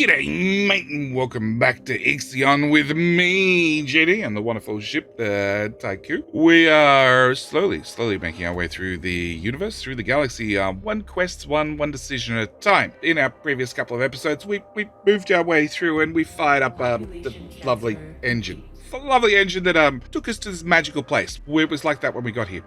G'day, mate, and welcome back to Ixion with me, JD, and the wonderful ship, the Tiqqun. We are slowly making our way through the universe, through the galaxy, one quest, one decision at a time. In our previous couple of episodes, we moved our way through and we fired up the lovely engine. The lovely engine that took us to this magical place. It was like that when we got here.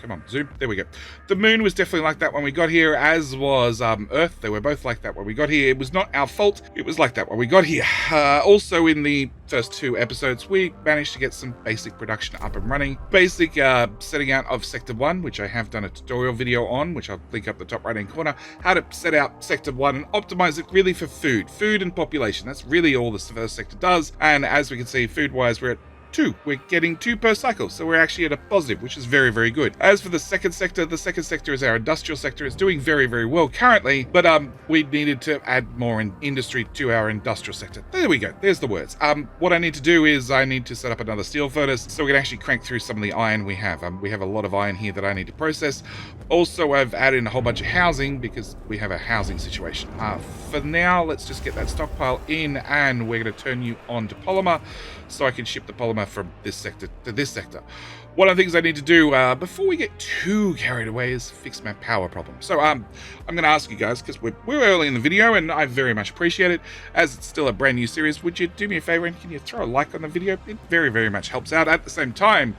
Come on, zoom. There we go. The moon was definitely like that when we got here, as was Earth. They were both like that when we got here. It was not our fault. It was like that when we got here. Also, in the first two episodes, we managed to get some basic production up and running. Basic setting out of Sector 1, which I have done a tutorial video on, which I'll link up the top right-hand corner. How to set out Sector 1 and optimize it really for food and population. That's really all the first sector does. And as we can see, food-wise, we're at 2. We're getting 2 per cycle, so we're actually at a positive, which is very, very good. As for the second sector is our industrial sector. It's doing very, very well currently, but we needed to add more industry to our industrial sector. There we go. There's the words. What I need to do is I need to set up another steel furnace so we can actually crank through some of the iron we have. We have a lot of iron here that I need to process. Also, I've added in a whole bunch of housing because we have a housing situation. For now, let's just get that stockpile in, and we're going to turn you on to polymer so I can ship the polymer from this sector to this sector. One of the things I need to do before we get too carried away is fix my power problem. So I'm going to ask you guys, because we're early in the video and I very much appreciate it, as it's still a brand new series, would you do me a favor and can you throw a like on the video? It very, very much helps out. At the same time,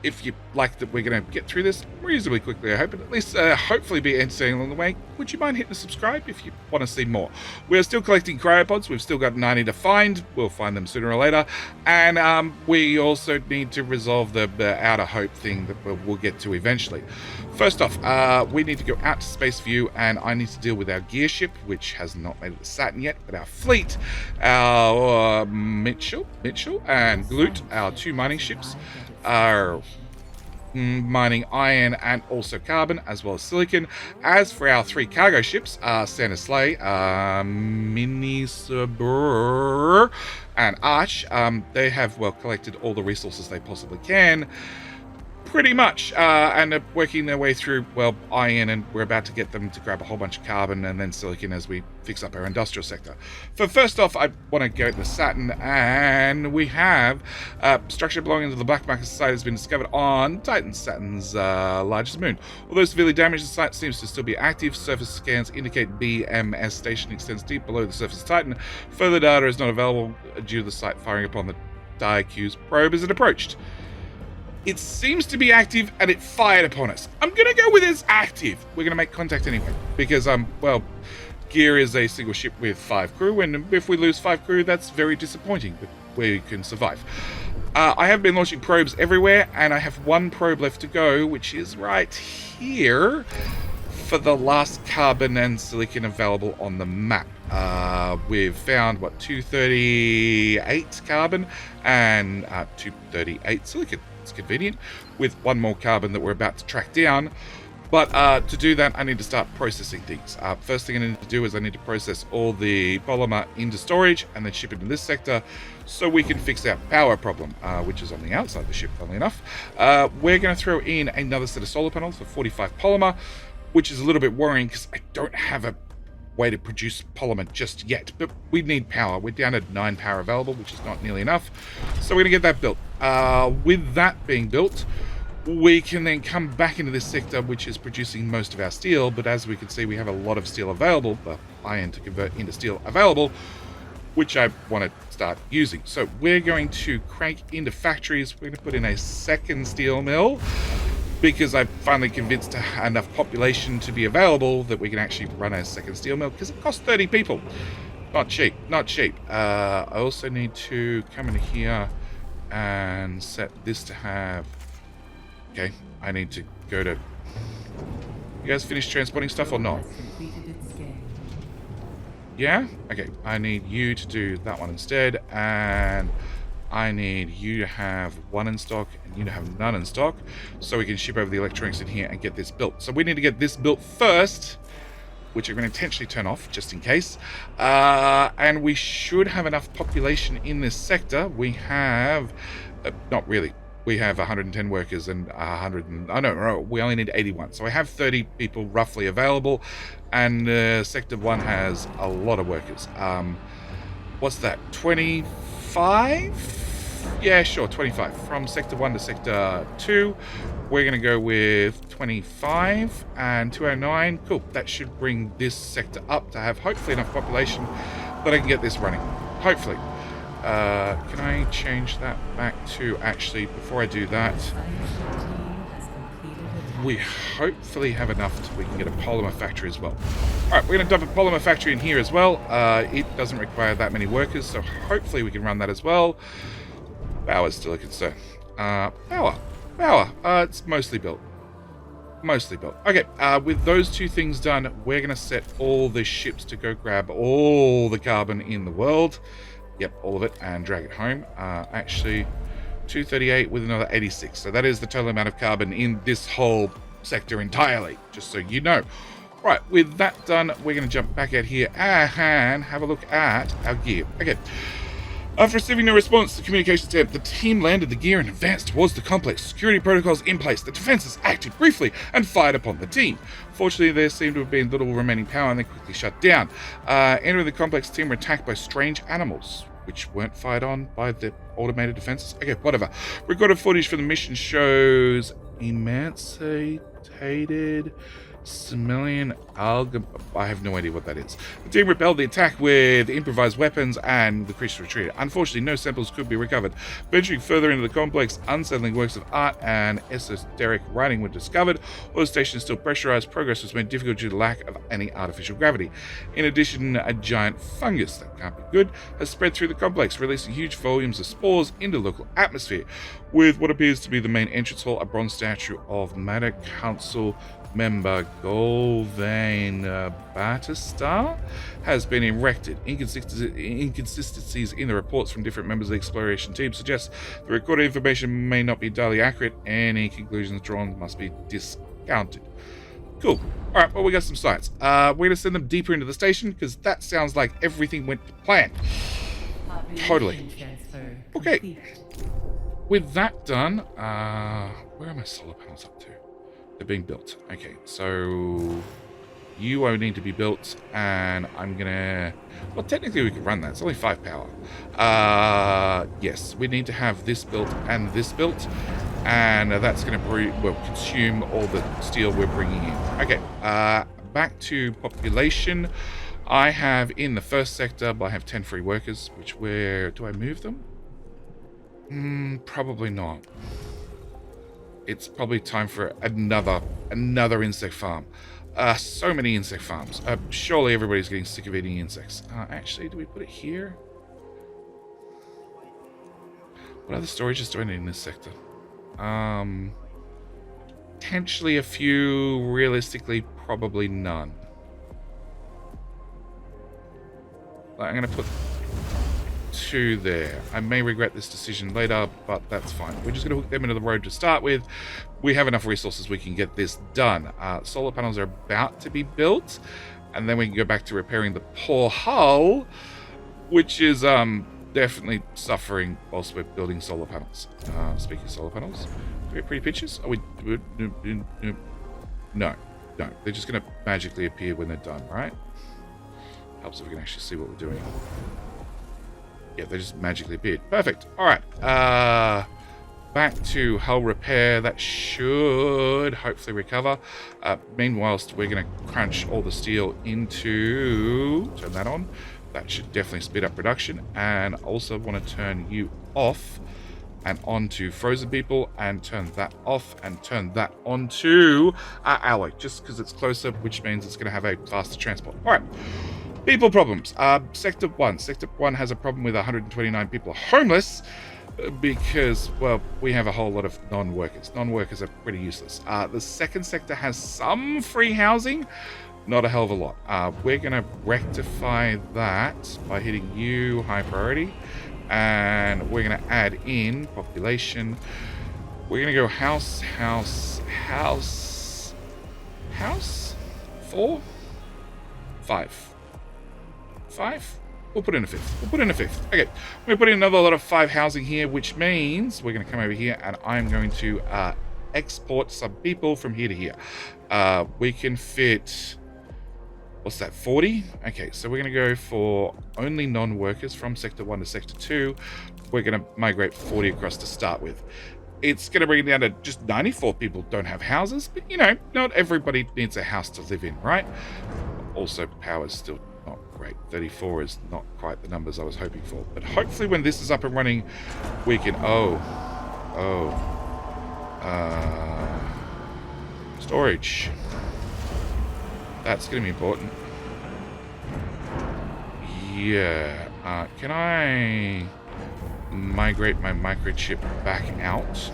if you like that we're going to get through this reasonably quickly, I hope, and at least hopefully be entertaining along the way, would you mind hitting the subscribe if you want to see more? We're still collecting cryopods. We've still got 90 to find. We'll find them sooner or later. And we also need to resolve the outer hope thing that we'll get to eventually. First off, we need to go out to Space View, and I need to deal with our gear ship, which has not made it to Saturn yet, but our fleet, our Mitchell and Glut, our 2 mining ships, are mining iron and also carbon, as well as silicon. As for our 3 cargo ships, Santa Slay, Minisabur, and Arch, they have, well, collected all the resources they possibly can, pretty much, and are working their way through, well, iron, and we're about to get them to grab a whole bunch of carbon and then silicon as we fix up our industrial sector. First off, I want to go to Saturn, and we have structure belonging to the Black Market Society has been discovered on Titan, Saturn's largest moon. Although severely damaged, the site seems to still be active. Surface scans indicate BMS station extends deep below the surface of Titan. Further data is not available due to the site firing upon the Diacu's probe as it approached. It seems to be active, and it fired upon us. I'm going to go with it's active. We're going to make contact anyway, because, well, Gear is a single ship with 5 crew, and if we lose 5 crew, that's very disappointing, but we can survive. I have been launching probes everywhere, and I have 1 probe left to go, which is right here, for the last carbon and silicon available on the map. We've found, 238 carbon and 238 silicon. It's convenient, with 1 more carbon that we're about to track down. But to do that, I need to start processing things. First thing I need to do is I need to process all the polymer into storage and then ship it to this sector so we can fix our power problem, which is on the outside of the ship, funnily enough. We're going to throw in another set of solar panels for 45 polymer, which is a little bit worrying because I don't have a way to produce polymer just yet, but we need power. We're down at 9 power available, which is not nearly enough, so we're going to get that built. With that being built, we can then come back into this sector, which is producing most of our steel, but as we can see, we have a lot of steel available, the iron to convert into steel available, which I want to start using. So we're going to crank into factories. We're going to put in a second steel mill, because I'm finally convinced enough population to be available that we can actually run a second steel mill, because it costs 30 people. Not cheap, not cheap. I also need to come in here and set this to have... Okay, I need to go to... You guys finished transporting stuff or not? Yeah? Okay, I need you to do that one instead, and I need you to have 1 in stock and you to have none in stock, so we can ship over the electronics in here and get this built. So we need to get this built first, which I'm going to intentionally turn off just in case. And we should have enough population in this sector. We have, not really. we have 110 workers and 100 and, oh no, we only need 81. So I have 30 people roughly available, and sector 1 has a lot of workers. What's that, 25? Yeah, sure, 25. From sector 1 to sector 2, we're going to go with 25 and 209. Cool, that should bring this sector up to have hopefully enough population that I can get this running. Hopefully. Can I change that back to, actually, before I do that, we hopefully have enough we can get a polymer factory as well. Alright, we're going to dump a polymer factory in here as well. It doesn't require that many workers, so hopefully we can run that as well. Power is still a concern. Power. It's mostly built. Okay, with those two things done, we're going to set all the ships to go grab all the carbon in the world. Yep, all of it, and drag it home. Actually, 238 with another 86. So that is the total amount of carbon in this whole sector entirely, just so you know. Right, with that done, we're going to jump back out here and have a look at our gear. Okay. After receiving no response to the communication attempt, the team landed the gear and advanced towards the complex. Security protocols in place. The defenses acted briefly and fired upon the team. Fortunately, there seemed to have been little remaining power and they quickly shut down. Entering the complex, the team were attacked by strange animals, which weren't fired on by the automated defenses. Okay, whatever. Recorded footage for the mission shows emancipated Similian alga. I have no idea what that is. The team repelled the attack with improvised weapons and the creature retreated. Unfortunately, no samples could be recovered. Venturing further into the complex, unsettling works of art and esoteric writing were discovered. All the stations still pressurized. Progress was made difficult due to lack of any artificial gravity. In addition, a giant fungus, that can't be good, has spread through the complex, releasing huge volumes of spores into the local atmosphere. With what appears to be the main entrance hall, a bronze statue of Matter Council member Golvain Batista has been erected. Inconsistencies in the reports from different members of the exploration team suggest the recorded information may not be entirely accurate. Any conclusions drawn must be discounted. Cool. Alright, well, we got some science. We're going to send them deeper into the station because that sounds like everything went to plan. Totally. Okay. With that done, where are my solar panels up to? They're being built. Okay, so you all need to be built, and I'm gonna... Well, technically we can run that. It's only 5 power. Yes, we need to have this built and this built, and that's gonna consume all the steel we're bringing in. Okay, back to population. I have in the first sector, I have 10 free workers, which do I move them? Probably not. It's probably time for another insect farm. So many insect farms. Surely everybody's getting sick of eating insects. Actually, do we put it here? What other storages do I need in this sector? Potentially a few. Realistically, probably none. I'm going to put 2 there. I may regret this decision later, but that's fine. We're just going to hook them into the road to start with. We have enough resources, we can get this done. Solar panels are about to be built, and then we can go back to repairing the poor hull, which is definitely suffering whilst we're building solar panels. Speaking of solar panels, do we have pretty pictures? Are we... No. They're just going to magically appear when they're done, right? Helps if we can actually see what we're doing. Yeah, they just magically appeared. Perfect. All right. Back to hull repair. That should hopefully recover. Meanwhile, we're going to crunch all the steel into... Turn that on. That should definitely speed up production. And also want to turn you off and on to frozen people, and turn that off and turn that on to alloy, just because it's closer, which means it's going to have a faster transport. All right. People problems. Sector 1. Sector 1 has a problem with 129 people are homeless because, well, we have a whole lot of non-workers. Non-workers are pretty useless. The second sector has some free housing, not a hell of a lot. We're going to rectify that by hitting you high priority, and we're going to add in population. We're going to go house, 4, 5. 5? We'll put in a fifth. We'll put in a fifth. Okay. We're going to put in another lot of 5 housing here, which means we're going to come over here and I'm going to export some people from here to here. We can fit... What's that, 40? Okay, so we're going to go for only non-workers from Sector 1 to Sector 2. We're going to migrate 40 across to start with. It's going to bring it down to just 94 people don't have houses, but, you know, not everybody needs a house to live in, right? Also, power's still not great. 34 is not quite the numbers I was hoping for. But hopefully when this is up and running, we can... storage. That's going to be important. Yeah. Can I migrate my microchip back out?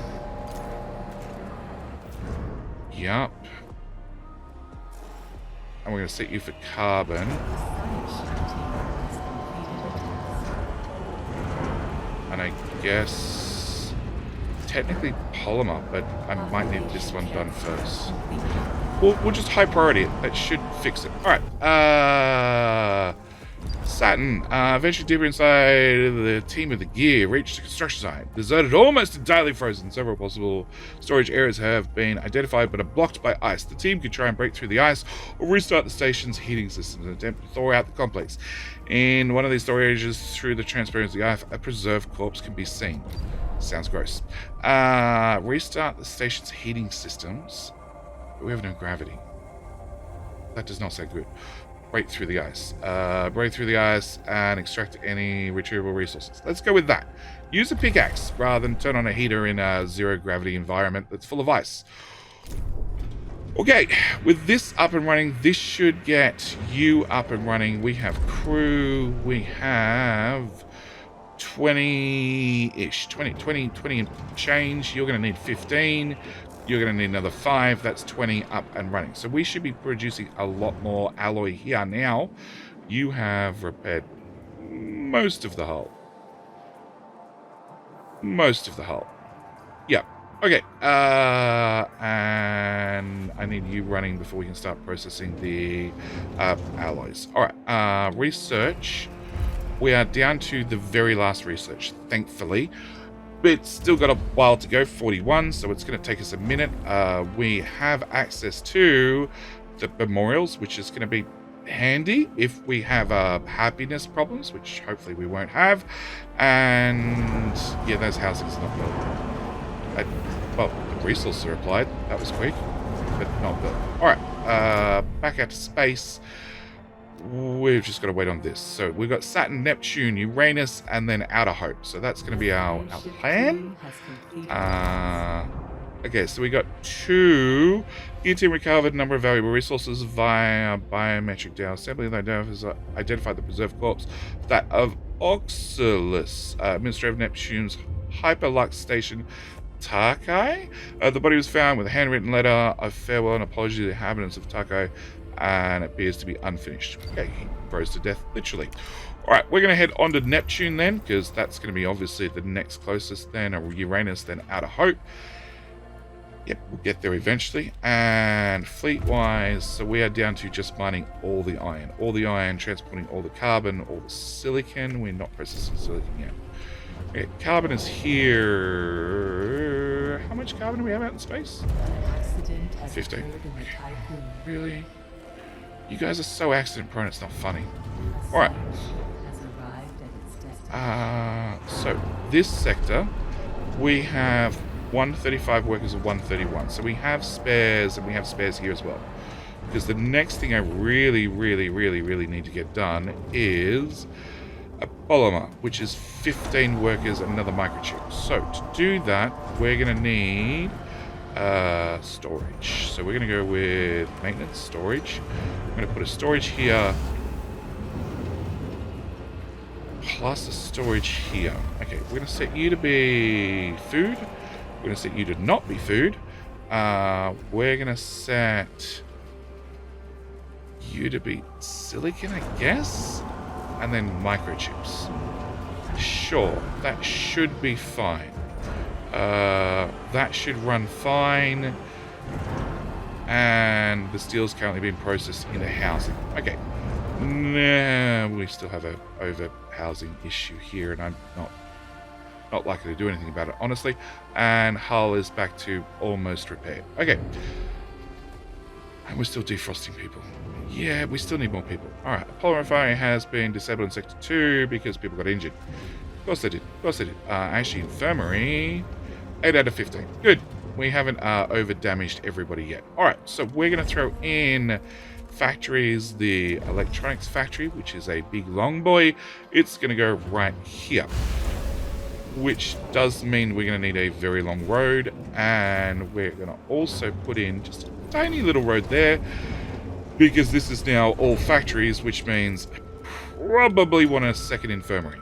Yup. And we're going to set you for carbon. And I guess technically polymer, but I might need this one done first. We'll just high priority it. That should fix it. All right. Saturn ventured deeper inside the team of the gear, reached the construction site. Deserted, almost entirely frozen. Several possible storage areas have been identified but are blocked by ice. The team could try and break through the ice or restart the station's heating systems and attempt to thaw out the complex. In one of these storages, through the transparency of the ice, a preserved corpse can be seen. Sounds gross. Restart the station's heating systems. But we have no gravity. That does not sound good. Break through the ice. Break through the ice and extract any retrievable resources. Let's go with that. Use a pickaxe rather than turn on a heater in a zero gravity environment that's full of ice. Okay, with this up and running, this should get you up and running. We have crew. We have 20-ish. 20 and change. You're going to need 15. You're going to need another 5. That's 20 up and running. So we should be producing a lot more alloy here now. You have repaired most of the hull. Most of the hull. Yeah. Okay. And I need you running before we can start processing the alloys. All right. Research. We are down to the very last research, thankfully. It's still got a while to go, 41, so it's going to take us a minute. We have access to the memorials, which is going to be handy if we have happiness problems, which hopefully we won't have. And yeah, those housings are not built. Well, the resources are applied. That was quick, but not built. All right, back out to space. We've just got to wait on this. So we've got Saturn, Neptune, Uranus, and then Outer Hope. So that's going to be our plan. Okay, so we got 2. Gear team recovered a number of valuable resources via biometric data assembly. They identified the preserved corpse, that of Oxylus, administrator of Neptune's Hyperlux station, Tiqqun. The body was found with a handwritten letter of farewell and apology to the inhabitants of Tiqqun, and appears to be unfinished. Okay, he froze to death, literally. All right, we're going to head on to Neptune then, because that's going to be obviously the next closest then, or Uranus, then Outer Hope. Yep, we'll get there eventually. And fleet-wise, so we are down to just mining all the iron. All the iron, transporting all the carbon, all the silicon. We're not processing silicon yet. Okay, carbon is here. How much carbon do we have out in space? 15. Okay. Really? You guys are so accident prone, it's not funny. Alright. So, this sector, we have 135 workers of 131. So we have spares, and we have spares here as well. Because the next thing I really need to get done is a polymer, which is 15 workers and another microchip. So, to do that, we're going to need storage. So we're going to go with maintenance storage. I'm going to put a storage here plus a storage here. Okay, we're going to set you to be food. We're going to set you to not be food. We're going to set you to be silicon, I guess, and then microchips. Sure, that should be fine. That should run fine. And the steel's currently being processed into housing. Okay. Nah, we still have a over-housing issue here, and I'm not likely to do anything about it, honestly. And hull is back to almost repaired. Okay. And we're still defrosting people. Yeah, we still need more people. Alright, Apollo refinery has been disabled in Sector 2 because people got injured. Of course they did. Of course they did. Actually, infirmary, 8 out of 15. Good. We haven't over-damaged everybody yet. Alright, so we're going to throw in factories, the electronics factory, which is a big long boy. It's going to go right here, which does mean we're going to need a very long road, and we're going to also put in just a tiny little road there, because this is now all factories, which means I probably want a second infirmary.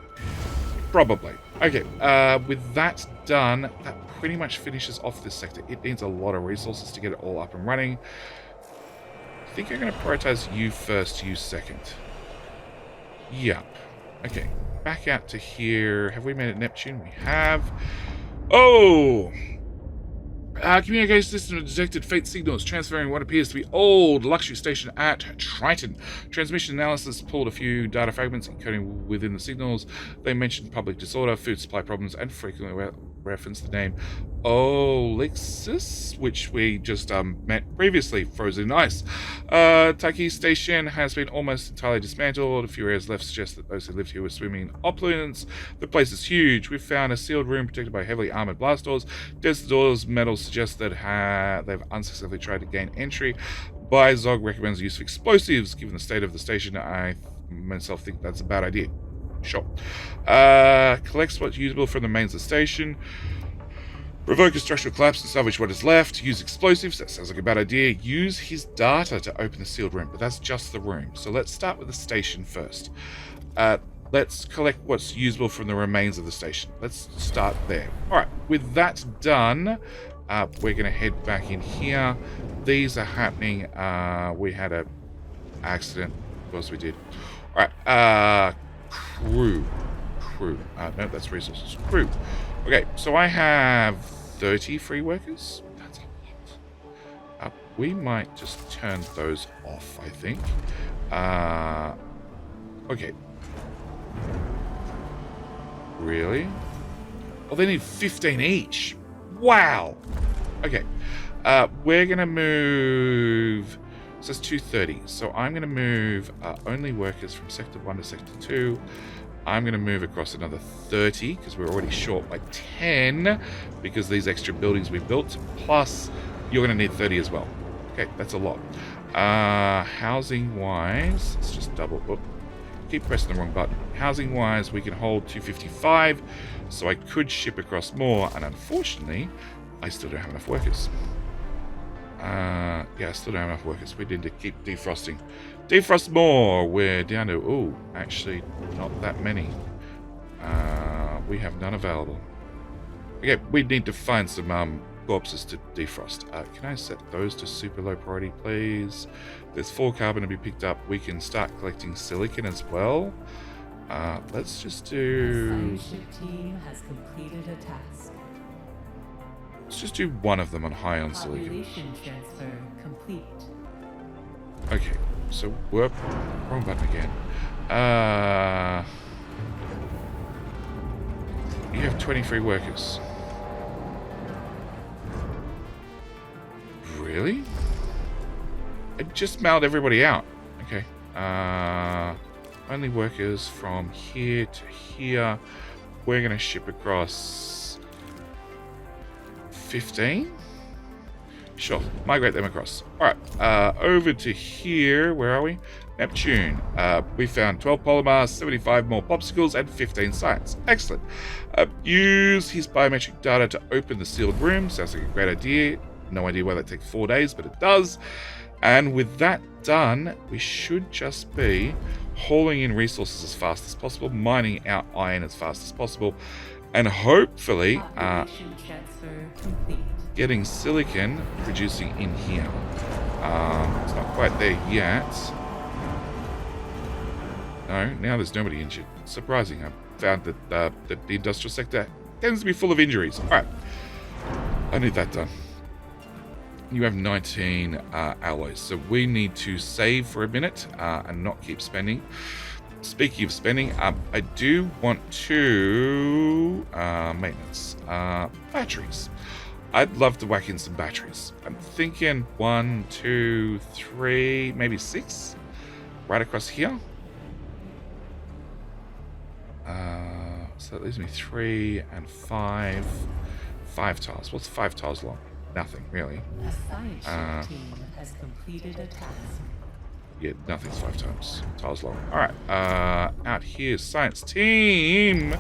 Probably. Okay, with that done, that pretty much finishes off this sector. It needs a lot of resources to get it all up and running. I think I'm going to prioritize you first, you second. Yep. Okay, back out to here. Have we made it Neptune? We have. Oh! Communication system detected faint signals transferring what appears to be old luxury station at Triton. Transmission analysis pulled a few data fragments encoding within the signals. They mentioned public disorder, food supply problems, and frequently referenced the name Olixis, which we just met previously. Frozen in ice. Tiqqun station has been almost entirely dismantled. A few areas left suggest that those who lived here were swimming in opulence. The place is huge. We've found a sealed room protected by heavily armored blast doors. Desert doors metal suggests that they've unsuccessfully tried to gain entry. Zog recommends the use of explosives. Given the state of the station, I myself think that's a bad idea. Sure. Collects what's usable from the remains of the station. Provoke a structural collapse and salvage what is left. Use explosives. That sounds like a bad idea. Use his data to open the sealed room, but that's just the room. So let's start with the station first. Let's collect what's usable from the remains of the station. Let's start there. All right. With that done, we're going to head back in here. These are happening. We had an accident. Of course we did. All right. Crew. No, that's resources. Crew. Okay, so I have 30 free workers. That's a lot. We might just turn those off, I think. Okay. Really? Oh, they need 15 each. Wow. Okay. We're going to move... So it's 230. So I'm going to move only workers from Sector 1 to Sector 2. I'm going to move across another 30 because we're already short by 10 because these extra buildings we built. Plus, you're going to need 30 as well. Okay, that's a lot. Housing-wise, let's just double... Whoop, keep pressing the wrong button. Housing-wise, we can hold 255, so I could ship across more, and unfortunately, I still don't have enough workers. Yeah, I still don't have enough workers. We need to keep defrosting. Defrost more. We're down to... Oh, actually, not that many. We have none available. Okay, we need to find some corpses to defrost. Can I set those to super low priority, please? There's 4 carbon to be picked up. We can start collecting silicon as well. Let's just do... The ship team has completed a task. Let's just do one of them on high on silicon. Population transfer complete. Okay, so whoop, wrong button again. You have 23 workers. Really? I just mailed everybody out. Okay. Only workers from here to here. We're going to ship across 15? Sure, migrate them across. Alright, over to here, where are we? Neptune. We found 12 polymers, 75 more popsicles, and 15 science. Excellent. Use his biometric data to open the sealed room. Sounds like a great idea. No idea why that takes 4 days, but it does. And with that done, we should just be hauling in resources as fast as possible, mining out iron as fast as possible, and hopefully getting silicon producing in here. It's not quite there yet. No, now there's nobody injured. Surprising. I found that the industrial sector tends to be full of injuries. Alright. I need that done. You have 19 alloys, so we need to save for a minute and not keep spending. Speaking of spending, I do want to maintenance batteries. I'd love to whack in some batteries. I'm thinking 1, 2, 3, maybe 6 right across here. So that leaves me 3 and 5. 5 tiles. What's 5 tiles long? Nothing, really. The science team has completed a task. Yeah, nothing's 5 tiles long. All right, out here, science team.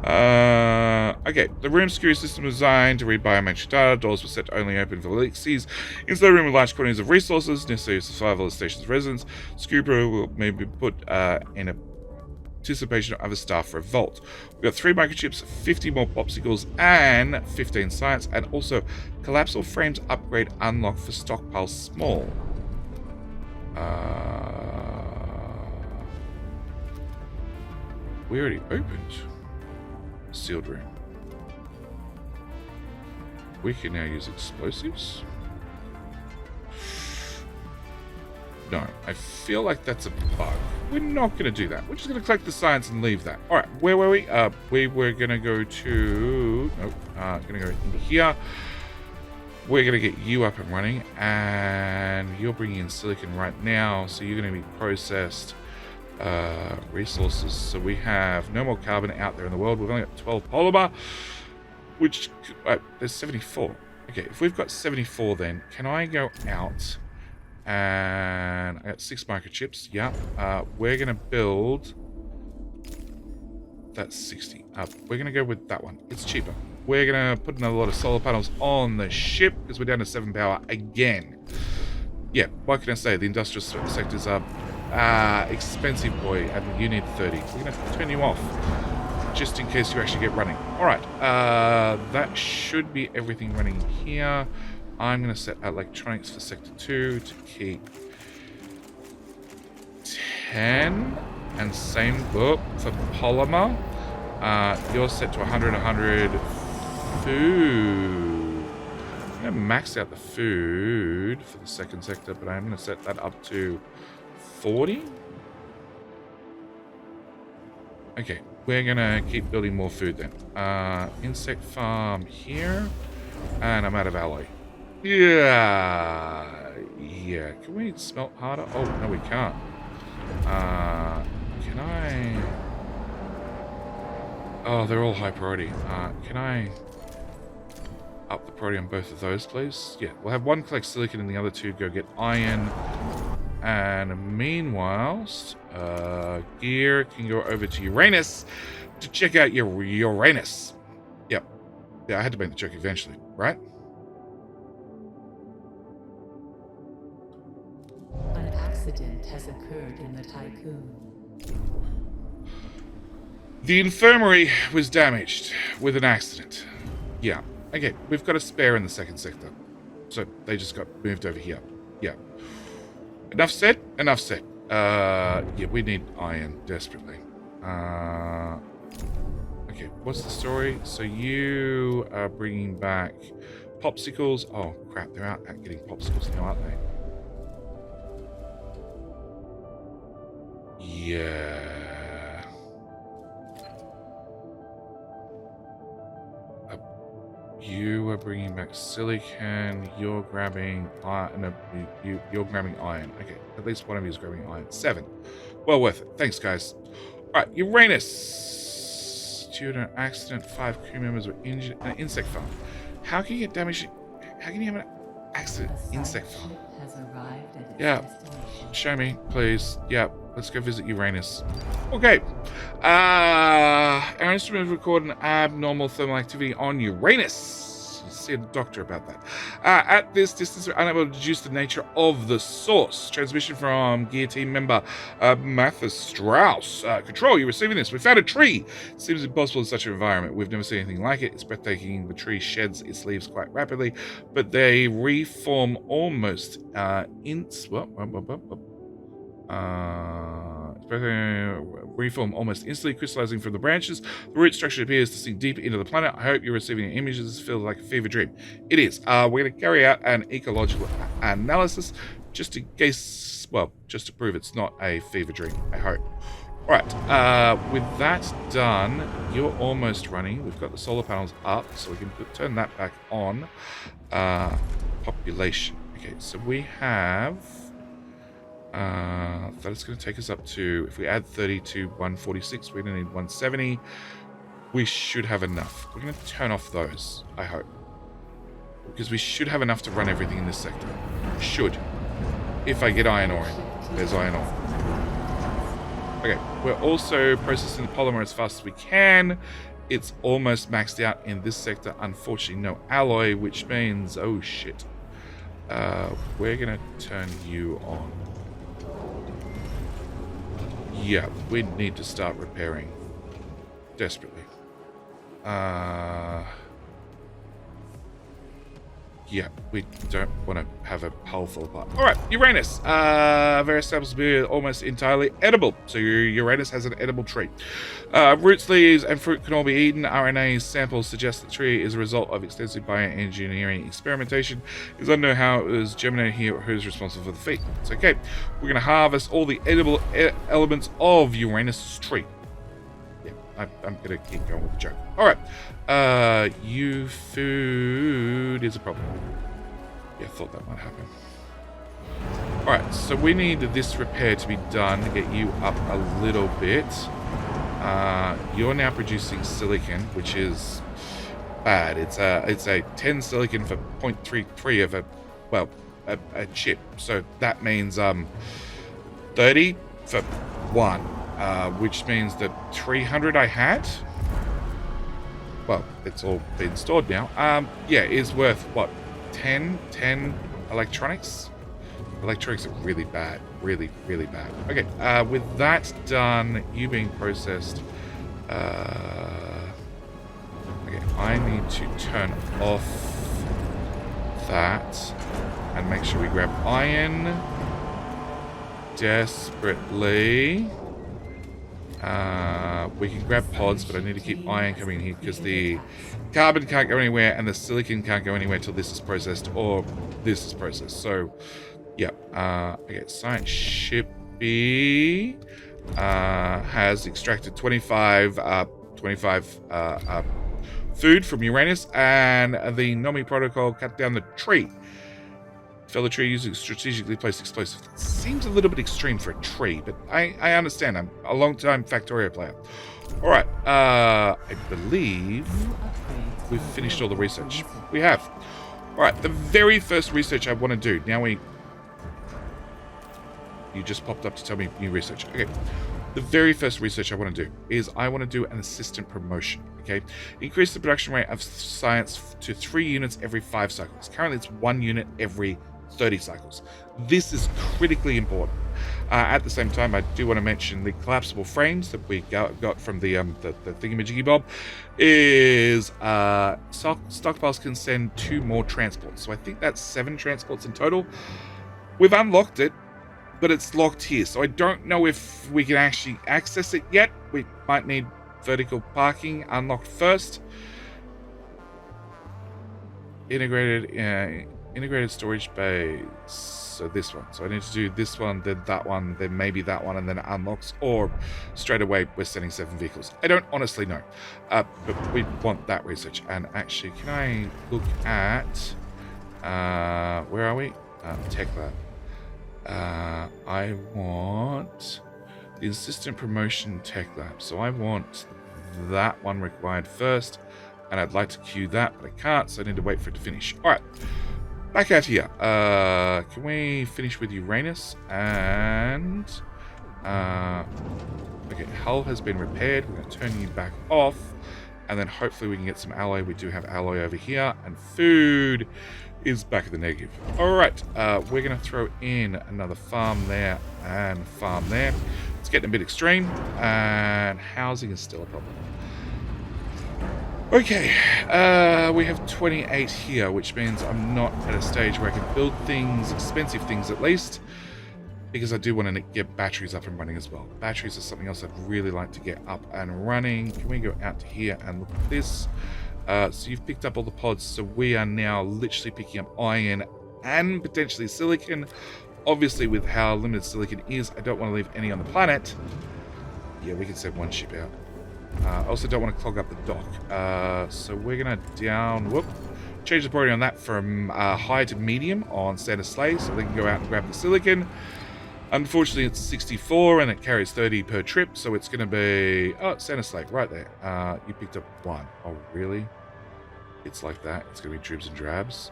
Okay, the room security system was designed to read biometric data. Doors were set to only open for elixirs. Inside the room with large quantities of resources necessary for survival of the station's residents. Scuba will maybe put in a anticipation of other staff for a vault. We've got 3 microchips, 50 more popsicles, and 15 science, and also collapsible frames upgrade unlocked for stockpile small. We already opened sealed room. We can now use explosives. No, I feel like that's a bug. We're not going to do that. We're just going to collect the science and leave that. All right, where were we? We were going to go to... Nope, going to go in here. We're going to get you up and running, and you're bringing in silicon right now, so you're going to be processed resources. So we have no more carbon out there in the world. We've only got 12 polymer, which... there's 74. Okay, if we've got 74 then, can I go out... And I got 6 microchips. Yeah. We're going to build... That's 60. We're going to go with that one. It's cheaper. We're going to put another lot of solar panels on the ship because we're down to 7 power again. Yeah, what can I say? The industrial sectors are expensive, boy, and you need 30. We're going to turn you off just in case you actually get running. All right. That should be everything running here. I'm going to set electronics for Sector 2 to keep 10. And same for polymer. You're set to 100, 100. Food. I'm going to max out the food for the second sector, but I'm going to set that up to 40. Okay, we're going to keep building more food then. Insect farm here. And I'm out of alloy. Yeah. Can we smelt harder? Oh, no, we can't. Can I... Oh, they're all high priority. Can I up the priority on both of those, please? Yeah, we'll have one collect silicon and the other 2 go get iron. And meanwhile, Gear can go over to Uranus to check out your Uranus. Yep. Yeah, I had to make the joke eventually, right? An accident has occurred in the Tiqqun. The infirmary was damaged with an accident. Yeah. Okay, we've got a spare in the second sector. So they just got moved over here. Yeah. Enough said? Enough said. Yeah, we need iron desperately. Okay, what's the story? So you are bringing back popsicles. Oh, crap, they're out getting popsicles now, aren't they? Yeah. You are bringing back silicon. You're grabbing iron. No, you're grabbing iron. Okay, at least one of you is grabbing iron. 7. Well worth it. Thanks, guys. All right, Uranus. Due to an accident, 5 crew members were injured. An insect farm. How can you get damaged? How can you have an accident? Insect farm. Has arrived at its destination. Show me, please. Yeah, let's go visit Uranus. Okay. Our instruments record an abnormal thermal activity on Uranus. See a doctor about that. At this distance, we're unable to deduce the nature of the source. Transmission from Gear Team member Mathis Strauss. Control, you're receiving this. We found a tree. It seems impossible in such an environment. We've never seen anything like it. It's breathtaking. The tree sheds its leaves quite rapidly, but they reform almost Reform almost instantly, crystallizing from the branches. The root structure appears to sink deep into the planet. I hope you're receiving images. This feels like a fever dream. It is. We're going to carry out an ecological analysis just in case, well, just to prove it's not a fever dream, I hope. All right, with that done, you're almost running. We've got the solar panels up, so we can turn that back on. Population. Okay, so we have... that's going to take us up to, if we add 30 to 146, we're going to need 170. We should have enough. We're going to turn off those, I hope. Because we should have enough to run everything in this sector. Should. If I get iron ore in. There's iron ore. Okay, we're also processing the polymer as fast as we can. It's almost maxed out in this sector. Unfortunately, no alloy, which means, oh shit. We're going to turn you on. Yeah, we need to start repairing. Desperately. Yeah, we don't want to have a hull fall apart. Alright, Uranus. Various samples are almost entirely edible. So your Uranus has an edible tree. Roots, leaves, and fruit can all be eaten. RNA samples suggest the tree is a result of extensive bioengineering experimentation. It's unknown how it was germinated here or who's responsible for the feat. It's okay. We're going to harvest all the edible elements of Uranus' tree. I'm going to keep going with the joke. Alright. You food is a problem. Yeah, I thought that might happen. Alright, so we need this repair to be done to get you up a little bit. You're now producing silicon, which is bad. It's a 10 silicon for 0.33 of a chip. So that means 30 for 1. Which means that 300 I had, well, it's all been stored now, yeah, is worth, what, 10 electronics? Electronics are really bad, really, really bad. Okay, with that done, you being processed, okay, I need to turn off that and make sure we grab iron desperately. We can grab pods, but I need to keep iron coming in here because the carbon can't go anywhere and the silicon can't go anywhere till this is processed or this is processed. So, yeah. Okay, science shippy has extracted 25 food from Uranus, and the NOMI protocol cut down the tree. Fell the tree using strategically placed explosives. That seems a little bit extreme for a tree, but I understand. I'm a long-time Factorio player. All right. I believe we've finished all the research. We have. All right. The very first research I want to do. Now you just popped up to tell me new research. Okay. The very first research I want to do is I want to do an assistant promotion. Okay. Increase the production rate of science to 3 units every 5 cycles. Currently, it's 1 unit every 30 cycles. This is critically important. At the same time, I do want to mention the collapsible frames that we got from the thingamajiggy bob is stockpiles can send 2 more transports. So I think that's 7 transports in total. We've unlocked it, but it's locked here. So I don't know if we can actually access it yet. We might need vertical parking unlocked first. Integrated storage bays. So this one. So I need to do this one, then that one, then maybe that one, and then it unlocks. Or straight away we're sending 7 vehicles. I don't honestly know. But we want that research. And actually, can I look at where are we? Tech lab. I want the assistant promotion tech lab. So I want that one required first. And I'd like to queue that, but I can't, so I need to wait for it to finish. Alright. Back out here. Can we finish with Uranus? And okay, hull has been repaired. We're going to turn you back off, and then hopefully we can get some alloy. We do have alloy over here, and food is back at the negative. All right, we're going to throw in another farm there and farm there. It's getting a bit extreme, and housing is still a problem. Okay, we have 28 here, which means I'm not at a stage where I can build things, expensive things at least. because I do want to get batteries up and running as well. Batteries are something else I'd really like to get up and running. Can we go out to here and look at this? So you've picked up all the pods, so we are now literally picking up iron and potentially silicon. Obviously, with how limited silicon is, I don't want to leave any on the planet. Yeah, we can send one ship out. I also don't want to clog up the dock. So we're going to change the priority on that from high to medium on Santa Sleigh, so they can go out and grab the silicon. Unfortunately, it's 64 and it carries 30 per trip, so it's going to be... Oh, Santa Sleigh, right there. You picked up one. Oh, really? It's like that. It's going to be dribs and drabs.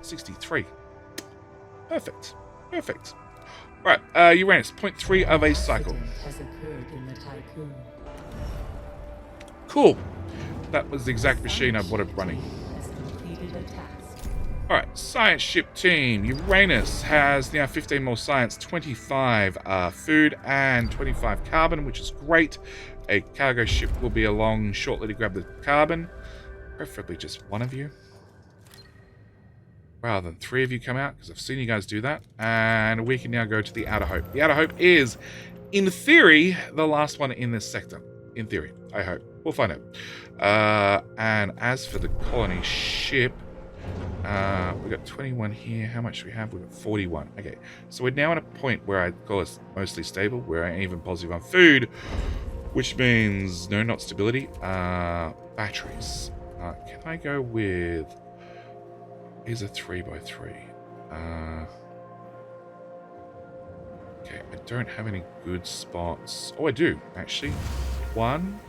63. Perfect. Perfect. Right, Uranus, 0.3 of a cycle. Has occurred in the Tiqqun. Cool. That was the exact machine I wanted running. Has completed a task. Alright, science ship team. Uranus has now 15 more science, 25 food, and 25 carbon, which is great. A cargo ship will be along shortly to grab the carbon. Preferably just one of you, rather than three of you come out, because I've seen you guys do that. And we can now go to the Outer Hope. The Outer Hope is, in theory, the last one in this sector. In theory, I hope. We'll find out. And as for the colony ship, we've got 21 here. How much do we have? We've got 41. Okay, so we're now at a point where I call us mostly stable. We're even positive on food, which means no, not stability. Batteries. Can I go with... Here's a 3x3. Okay, I don't have any good spots. Oh, I do, actually. 1,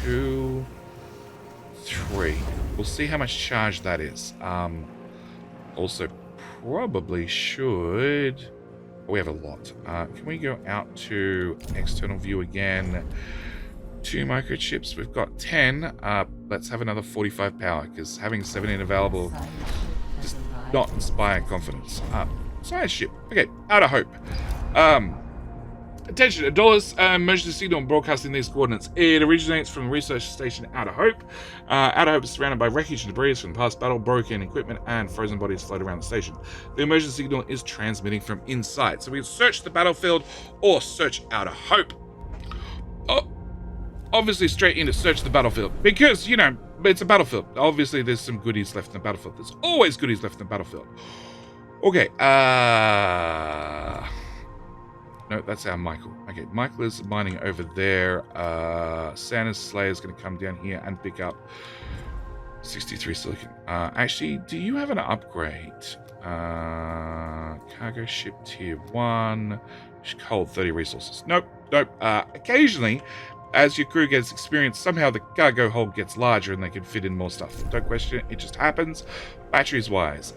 2, 3. We'll see how much charge that is. Also, probably should... Oh, we have a lot. Can we go out to external view again? 2 microchips. We've got 10. Let's have another 45 power, because having 17 available does not inspire confidence. Science ship. Okay, Outer Hope. Attention, Adolis emergency signal broadcasting these coordinates. It originates from the research station Outer Hope. Outer Hope is surrounded by wreckage and debris from the past battle, broken equipment, and frozen bodies float around the station. The emergency signal is transmitting from inside. So we search the battlefield or search Outer Hope. Oh, obviously straight into search the battlefield, because, you know, it's a battlefield. Obviously there's some goodies left in the battlefield. There's always goodies left in the battlefield. Okay, no, that's our Michael. Okay, Michael is mining over there. Santa's Slayer is going to come down here and pick up 63 silicon. Actually, do you have an upgrade? Cargo ship tier 1. Hold 30 resources. Nope. Occasionally, as your crew gets experience, somehow the cargo hold gets larger and they can fit in more stuff. Don't question it. It just happens. Batteries wise,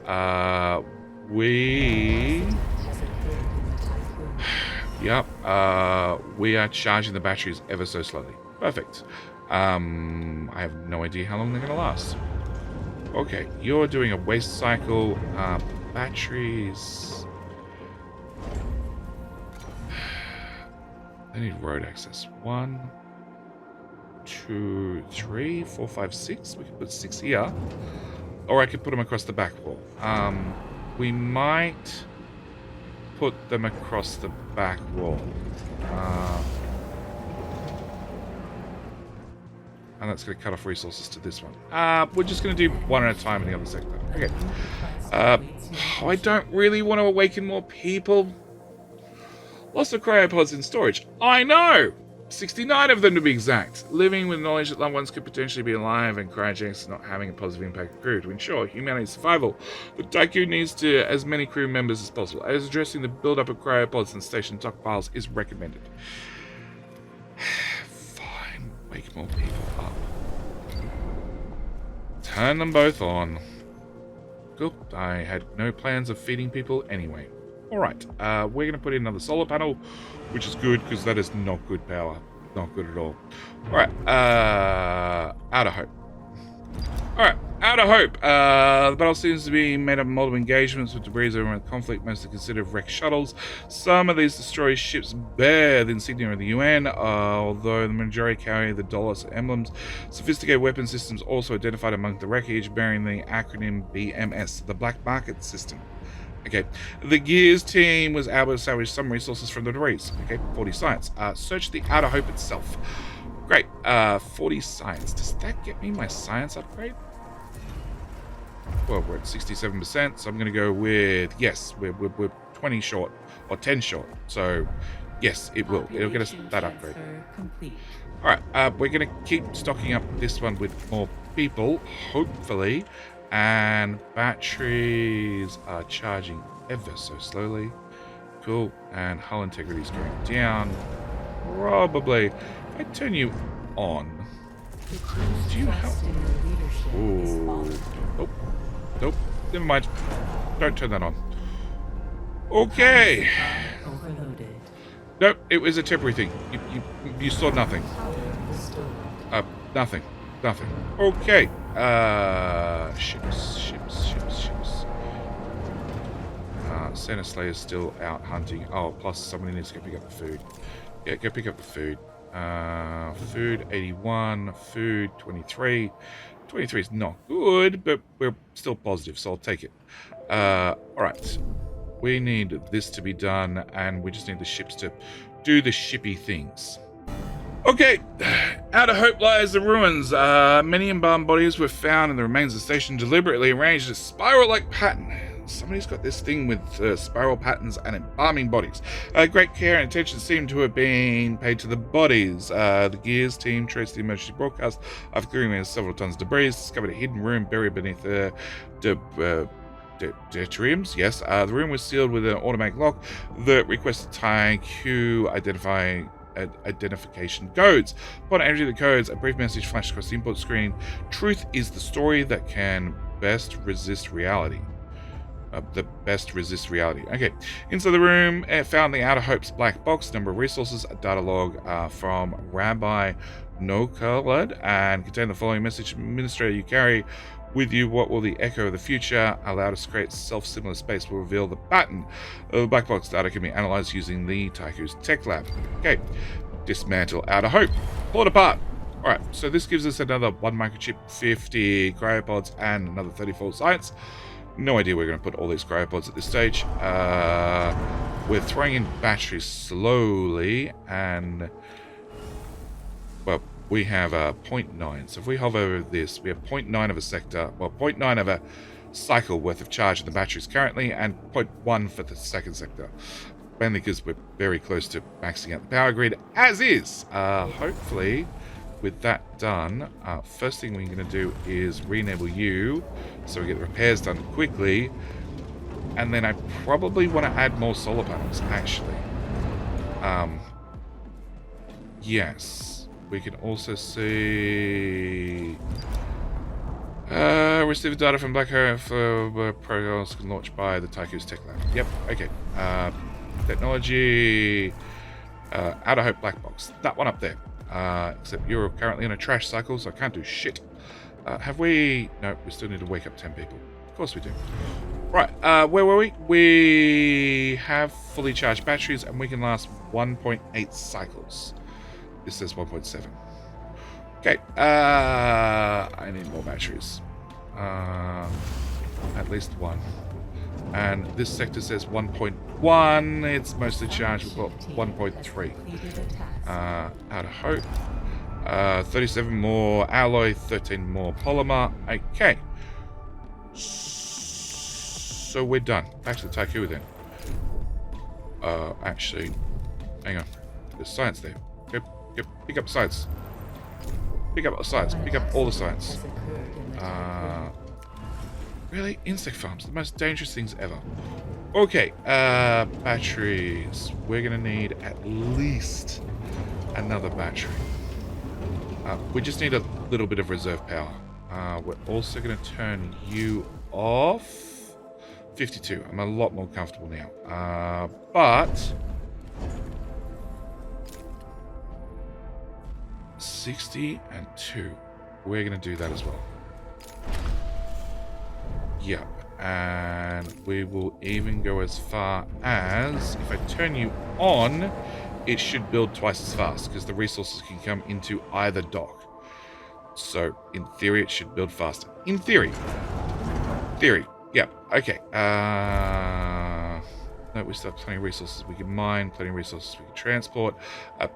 Yep, we are charging the batteries ever so slowly. Perfect. I have no idea how long they're going to last. Okay, you're doing a waste cycle. Batteries. I need road access. 1, 2, 3, 4, 5, 6. We can put 6 here. Or I could put them across the back wall. We might put them across the back wall. And that's going to cut off resources to this one. We're just going to do one at a time in the other sector. Okay. I don't really want to awaken more people. Lots of cryopods in storage. I know! 69 of them to be exact. Living with knowledge that loved ones could potentially be alive and cryogenics not having a positive impact on crew. To ensure humanity's survival, the Tiqqun needs to as many crew members as possible, as addressing the build-up of cryopods and station stockpiles is recommended. Fine. Wake more people up. Turn them both on. Good. I had no plans of feeding people anyway. Alright, we're going to put in another solar panel, which is good because that is not good power. Not good at all. Alright, Outer Hope. Alright, Outer Hope. The battle seems to be made up of multiple engagements with debris over the conflict, mostly consisted of wrecked shuttles. Some of these destroyed ships bear the insignia of the UN, although the majority carry the Dolos emblems. Sophisticated weapon systems also identified among the wreckage, bearing the acronym BMS, the Black Market System. Okay, the Gears team was able to salvage some resources from the debris. Okay, 40 science. Search the Outer Hope itself. Great, 40 science. Does that get me my science upgrade? Well, we're at 67%, so I'm going to go with, yes, we're 20 short, or 10 short. So, yes, it will. It'll get us that upgrade. Complete. All right, we're going to keep stocking up this one with more people, hopefully. And batteries are charging ever so slowly. Cool. And hull integrity is going down. Probably. If I turn you on, do you help? Ooh. Nope. Nope. Never mind. Don't turn that on. Okay. Nope. It was a temporary thing. You saw nothing. Nothing. Nothing. Okay. Ships. Santa Slayer's still out hunting. Oh, plus somebody needs to go pick up the food. Yeah, go pick up the food. Food 81, food 23. 23 is not good, but we're still positive, so I'll take it. Alright. We need this to be done, and we just need the ships to do the shippy things. Okay, out of hope lies the ruins. Many embalmed bodies were found, and the remains of the station deliberately arranged in a spiral-like pattern. Somebody's got this thing with spiral patterns and embalming bodies. Great care and attention seem to have been paid to the bodies. The Gears team traced the emergency broadcast after clearing several tons of debris, discovered a hidden room buried beneath deuteriums. Yes, the room was sealed with an automatic lock that requested Tiqqun identification codes. Upon entering the codes, a brief message flashed across the input screen. Truth is the story that can best resist reality. Okay. Inside the room, found the Outer Hope's black box, number of resources, a data log from Rabbi Nokalad, and contained the following message. Administrator, you carry with you what will the echo of the future allow us to create self-similar space will reveal the pattern of the black box data can be analyzed using the Tiqqun's tech lab. Okay. Dismantle Outer Hope. Pull it apart. Alright, so this gives us another 1 microchip, 50 cryopods, and another 34 science. No idea where we're going to put all these cryopods at this stage. We're throwing in batteries slowly, and well, we have 0.9. So if we hover over this, we have 0.9 of a sector, well, 0.9 of a cycle worth of charge in the batteries currently, and 0.1 for the second sector. Mainly because we're very close to maxing out the power grid, as is. Hopefully, with that done, first thing we're going to do is re-enable you so we get the repairs done quickly, and then I probably want to add more solar panels, actually. Yes, we can also see receive data from Black Hole for protocols launched by the Tiqqun's tech lab. Yep, okay. Technology Outer Hope black box, that one up there. Except you're currently in a trash cycle, so I can't do shit. Have we... No, we still need to wake up 10 people. Of course we do. Right, where were we? We have fully charged batteries, and we can last 1.8 cycles. This says 1.7. Okay, I need more batteries. At least one. And this sector says 1.1. It's mostly charged. We've got 1.3. Out of hope. 37 more alloy, 13 more polymer. Okay. So we're done. Back to the Tiqqun then. Actually, hang on. There's science there. Go, pick up science. Pick up the science. Pick up all the science. Really? Insect farms, the most dangerous things ever. Okay, batteries. We're gonna need at least another battery. We just need a little bit of reserve power. We're also gonna turn you off. 52. I'm a lot more comfortable now. But 60 and 2. We're gonna do that as well. Yep, and we will even go as far as, if I turn you on, it should build twice as fast, because the resources can come into either dock. So, in theory, it should build faster. In theory. Yep. Okay. No, we still have plenty of resources we can mine, plenty of resources we can transport.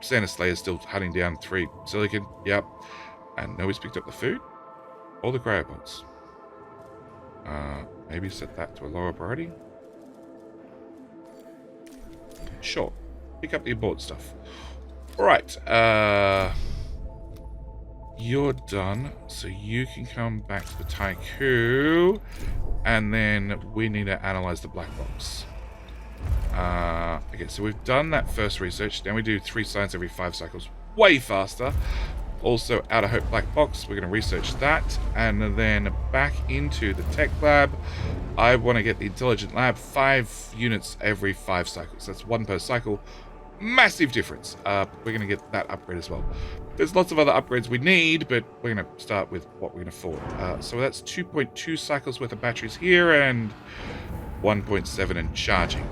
Santa Slayer's still hunting down 3 silicon. Yep. And nobody's picked up the food or the cryopods. Maybe set that to a lower priority. Sure. Pick up the important stuff. Alright. You're done. So you can come back to the Tiqqun. And then we need to analyze the black box. Okay, so we've done that first research. Then we do 3 science every 5 cycles. Way faster. Also, Outer Hope Black Box. We're going to research that. And then back into the tech lab. I want to get the intelligent lab. 5 units every 5 cycles. That's 1 per cycle. Massive difference. We're going to get that upgrade as well. There's lots of other upgrades we need, but we're going to start with what we can afford. So that's 2.2 cycles worth of batteries here and 1.7 in charging.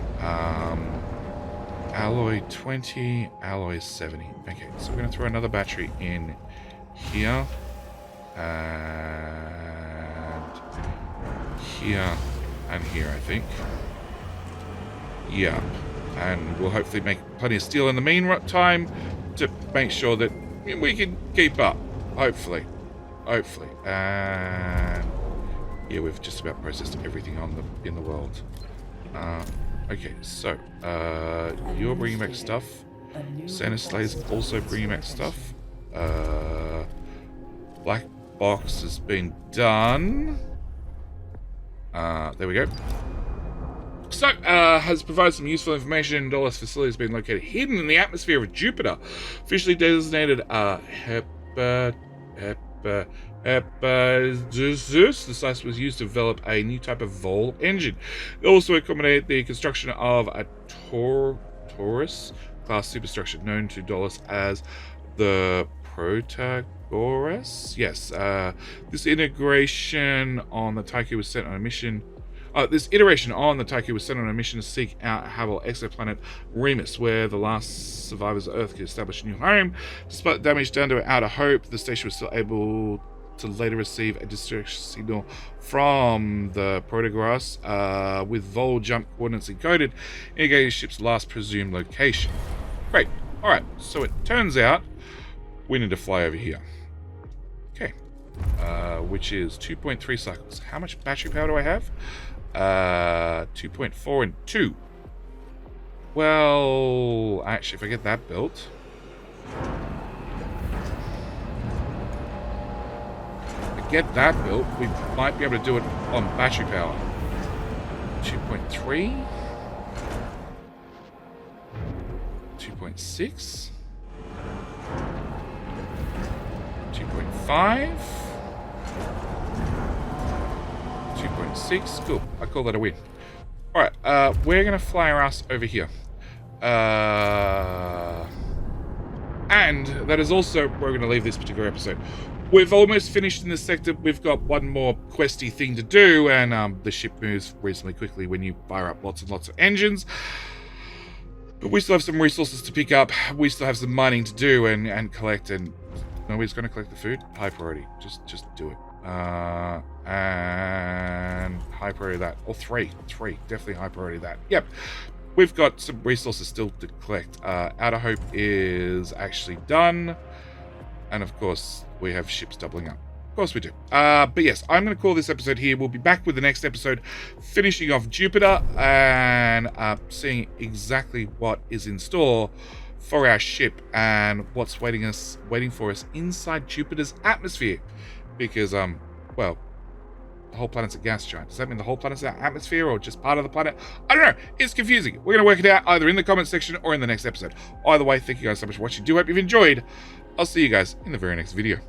Alloy 20, alloy 70. Okay, so we're going to throw another battery in here. And here and here, I think. Yeah. And we'll hopefully make plenty of steel in the meantime to make sure that we can keep up. Hopefully. Hopefully. And yeah, we've just about processed everything in the world. Okay, so you're bringing back stuff. Santa Slay's also bringing back stuff. Black box has been done. There we go. So, has provided some useful information. Dolus facility has been located hidden in the atmosphere of Jupiter, officially designated Hephaestus. The site was used to develop a new type of Vol engine. It also accommodated the construction of a Taurus class superstructure known to Dolus as the Protagoras. Yes, this integration on the Tiqqun was sent on a mission. This iteration on the Tiqqun was sent on a mission to seek out habitable exoplanet Remus, where the last survivors of Earth could establish a new home. Despite damage done to Outer Hope, the station was still able to later receive a distress signal from the Protagoras with Vol jump coordinates encoded, indicating the ship's last presumed location. Great. Alright, so it turns out we need to fly over here. Okay. Which is 2.3 cycles. How much battery power do I have? 2.4 and 2. Well, actually, if I get that built, we might be able to do it on battery power. 2.3, 2.6, 2.5. 2.6. Cool. I call that a win. Alright, we're going to fly our ass over here. And that is also where we're going to leave this particular episode. We've almost finished in this sector. We've got one more questy thing to do, and the ship moves reasonably quickly when you fire up lots and lots of engines. But we still have some resources to pick up. We still have some mining to do and collect, and nobody's going to collect the food. High priority. Just do it. And high priority that. Or three. Definitely high priority that. Yep. We've got some resources still to collect. Outer Hope is actually done. And of course, we have ships doubling up. Of course we do. But yes, I'm going to call this episode here. We'll be back with the next episode, finishing off Jupiter and seeing exactly what is in store for our ship and what's waiting for us inside Jupiter's atmosphere. Because, well, the whole planet's a gas giant. Does that mean the whole planet's an atmosphere or just part of the planet? I don't know. It's confusing. We're going to work it out either in the comment section or in the next episode. Either way, thank you guys so much for watching. Do hope you've enjoyed. I'll see you guys in the very next video.